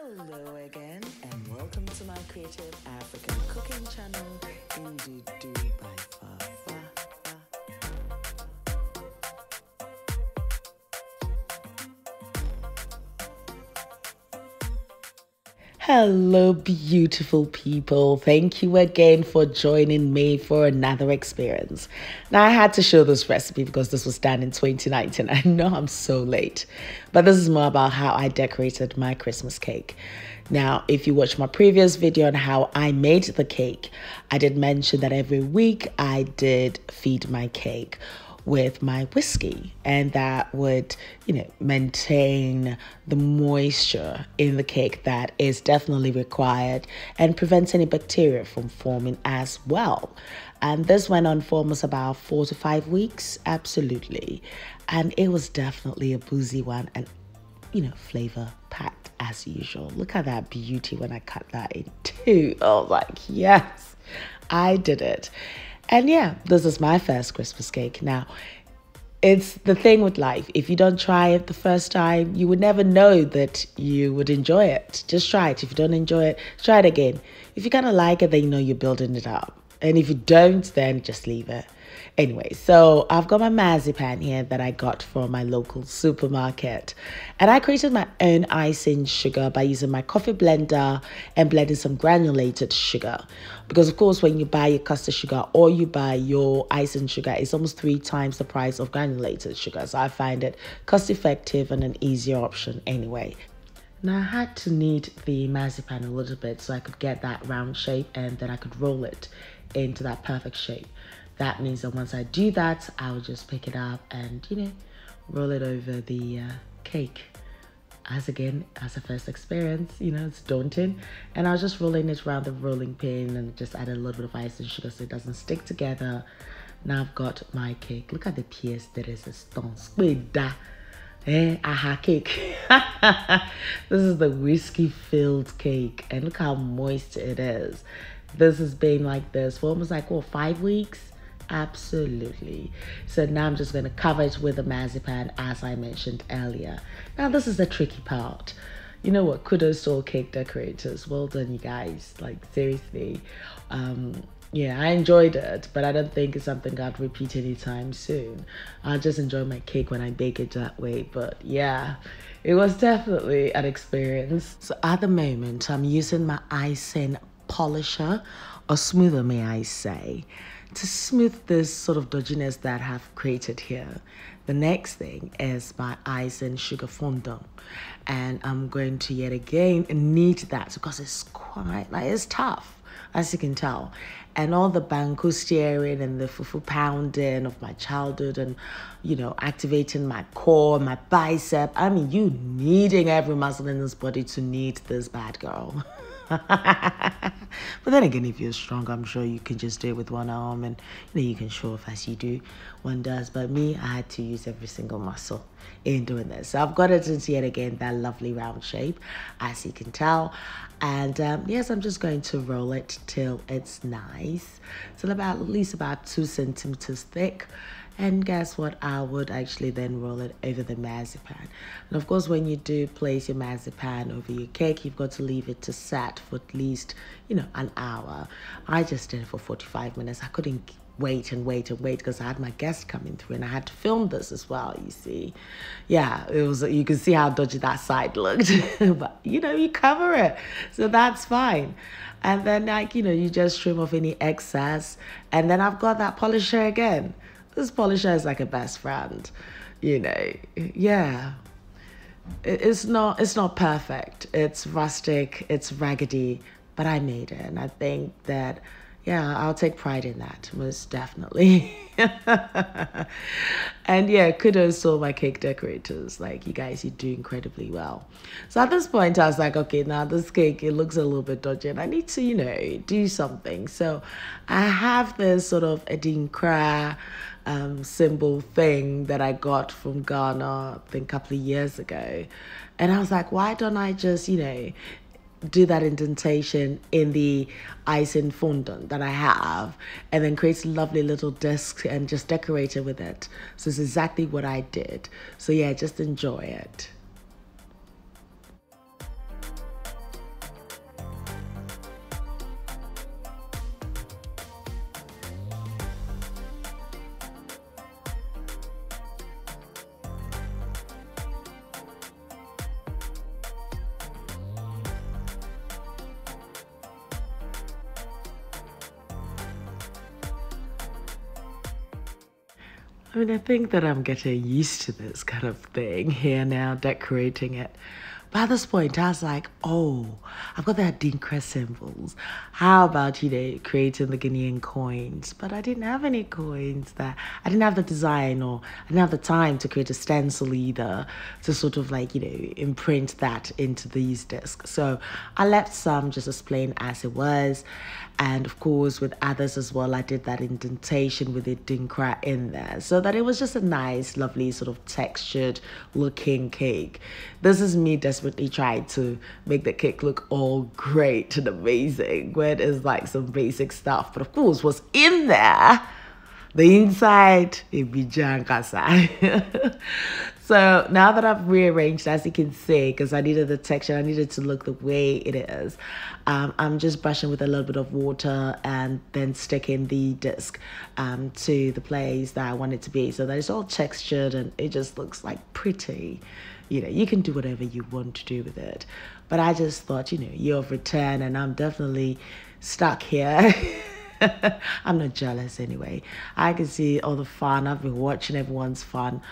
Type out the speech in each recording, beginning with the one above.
Hello again, and welcome to my creative African cooking channel, Ndudu by Fafa. Hello, beautiful people. Thank you again for joining me for another experience. Now, I had to show this recipe because this was done in 2019. I know I'm so late, but this is more about how I decorated my Christmas cake. Now, if you watch my previous video on how I made the cake, I did mention that every week I did feed my cake with my whiskey, and that would maintain the moisture in the cake that is definitely required and prevents any bacteria from forming as well. And this went on for almost about 4 to 5 weeks, absolutely. And it was definitely a boozy one and flavor packed as usual. Look at that beauty when I cut that in two. Oh, like, yes, I did it. And yeah, this is my first Christmas cake. Now, it's the thing with life. If you don't try it the first time, you would never know that you would enjoy it. Just try it. If you don't enjoy it, try it again. If you kind of like it, then you know you're building it up. And if you don't, then just leave it. Anyway, so I've got my marzipan here that I got from my local supermarket. And I created my own icing sugar by using my coffee blender and blending some granulated sugar. Because, of course, when you buy your custard sugar or you buy your icing sugar, it's almost 3 times the price of granulated sugar. So I find it cost-effective and an easier option anyway. Now, I had to knead the marzipan a little bit so I could get that round shape, and then I could roll it into that perfect shape. That means that once I do that, I'll just pick it up and, roll it over the cake. As a first experience, it's daunting. And I was just rolling it around the rolling pin and just add a little bit of ice and sugar so it doesn't stick together. Now I've got my cake. Look at the pièce de résistance. Aha cake. This is the whiskey-filled cake. And look how moist it is. This has been like this for almost 5 weeks. Absolutely. So now I'm just going to cover it with the marzipan, as I mentioned earlier. Now this is the tricky part. You know what? Kudos to all cake decorators. Well done, you guys. Like, seriously. Yeah, I enjoyed it, but I don't think it's something I'd repeat anytime soon. I'll just enjoy my cake when I bake it that way. But yeah, it was definitely an experience. So at the moment, I'm using my icing polisher, or smoother, may I say, to smooth this sort of dodginess that I have created here. The next thing is my icing sugar fondant, and I'm going to yet again knead that because it's quite it's tough, as you can tell. And all the banku steering and the fufu pounding of my childhood and, activating my core, my bicep. I mean, you needing every muscle in this body to knead this bad girl. But then again, if you're strong, I'm sure you can just do it with one arm and you can show off as you do. One does. But me, I had to use every single muscle in doing this. So I've got it into yet again that lovely round shape, as you can tell. And yes, I'm just going to roll it till it's nice. Till at least about 2 centimeters thick. And guess what? I would actually then roll it over the marzipan. And of course, when you do place your marzipan over your cake, you've got to leave it to set for at least, an hour. I just did it for 45 minutes. I couldn't wait because I had my guest coming through and I had to film this as well, you see. Yeah, it was, you can see how dodgy that side looked. But, you cover it. So that's fine. And then, you just trim off any excess. And then I've got that polisher again. This polisher is like a best friend, yeah. It's not perfect. It's rustic, it's raggedy, but I made it. And I think that, yeah, I'll take pride in that, most definitely. And yeah, kudos to all my cake decorators. Like, you guys, you do incredibly well. So at this point, I was like, okay, now this cake, it looks a little bit dodgy and I need to, do something. So I have this sort of Adinkra symbol thing that I got from Ghana, I think a couple of years ago. And I was like, why don't I just, do that indentation in the icing fondant that I have and then create a lovely little disc and just decorate it with it. So it's exactly what I did. So yeah, just enjoy it. I mean, I think that I'm getting used to this kind of thing here now, decorating it. But at this point, I was like, oh, I've got the Adinkra symbols. How about, creating the Guinean coins? But I didn't have any coins there. I didn't have the design, or I didn't have the time to create a stencil either to sort of like, imprint that into these discs. So I left some just as plain as it was. And of course, with others as well, I did that indentation with the Adinkra in there, so that it was just a nice, lovely, sort of textured looking cake. This is me desperately trying to make the cake look all great and amazing, where it is like some basic stuff. But of course, what's in there, the inside, it be jankasa. So now that I've rearranged, as you can see, because I needed the texture, I needed to look the way it is, I'm just brushing with a little bit of water and then sticking the disc to the place that I want it to be, so that it's all textured and it just looks like pretty. You can do whatever you want to do with it. But I just thought, you're of return and I'm definitely stuck here. I'm not jealous anyway. I can see all the fun. I've been watching everyone's fun.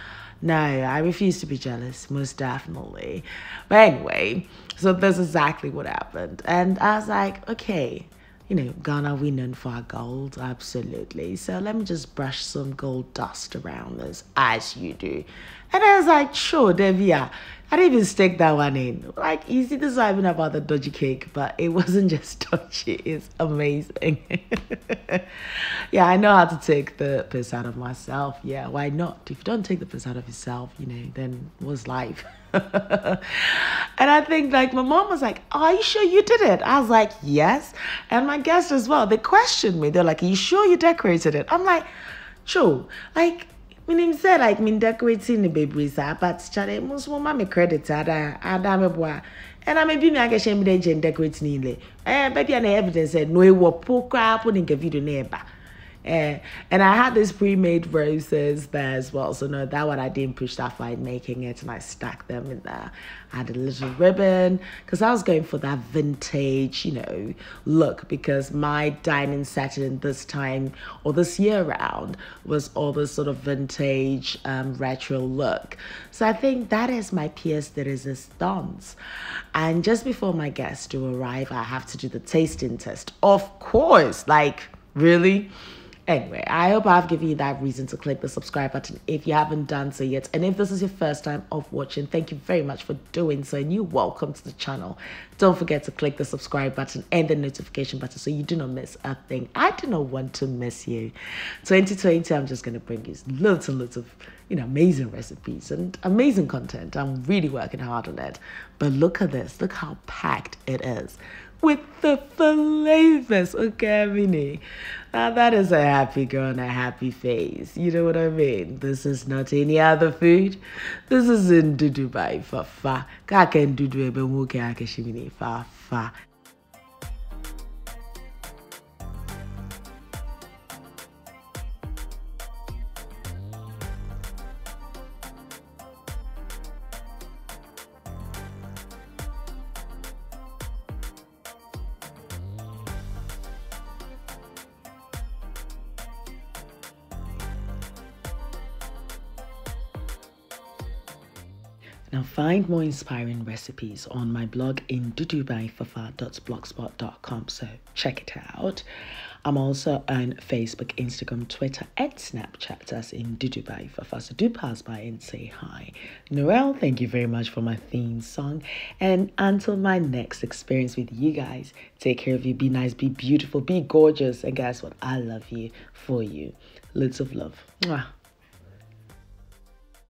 No, I refuse to be jealous, most definitely. But anyway, so that's exactly what happened. And I was like, okay, Ghana, we known for our gold, absolutely. So let me just brush some gold dust around this, as you do. And I was like, sure, Devia. I didn't even stick that one in. Like, you see, this is even about the dodgy cake, but it wasn't just dodgy. It's amazing. Yeah, I know how to take the piss out of myself. Yeah, why not? If you don't take the piss out of yourself, then what's life? And I think, like, my mom was like, oh, are you sure you did it? I was like, yes. And my guests as well, they questioned me. They're like, are you sure you decorated it? I'm like, true. Like, meaning said, like, me decorating the baby, but Charlie, most woman me credit, and I may be me, I get shame decorating nearly. But the evidence said, no, it was poor crap when you video neighbor. And I had this pre-made roses there as well. So no, that one I didn't push that far in making it, and I stuck them in there. I had a little ribbon because I was going for that vintage, look, because my dining setting this time or this year round was all this sort of vintage retro look. So I think that is my pièce de résistance. And just before my guests do arrive, I have to do the tasting test. Of course, like, really? Anyway, I hope I've given you that reason to click the subscribe button if you haven't done so yet. And if this is your first time of watching, thank you very much for doing so, and you're welcome to the channel. Don't forget to click the subscribe button and the notification button so you do not miss a thing. I do not want to miss you. 2020, I'm just going to bring you loads and loads of amazing recipes and amazing content. I'm really working hard on it. But look at this. Look how packed it is with the flavors, okay, Mini. Now that is a happy girl and a happy face. You know what I mean? This is not any other food. This is Ndudu by Fafa. Kaka Ndudu ebe mwoke akeshimini Fafa. Now find more inspiring recipes on my blog in ndudubyfafa.blogspot.com, so check it out. I'm also on Facebook, Instagram, Twitter, and Snapchat as in Ndudu by Fafa, so do pass by and say hi. Noel, thank you very much for my theme song, and until my next experience with you guys, take care of you, be nice, be beautiful, be gorgeous, and guess what? I love you for you. Loads of love. Mwah.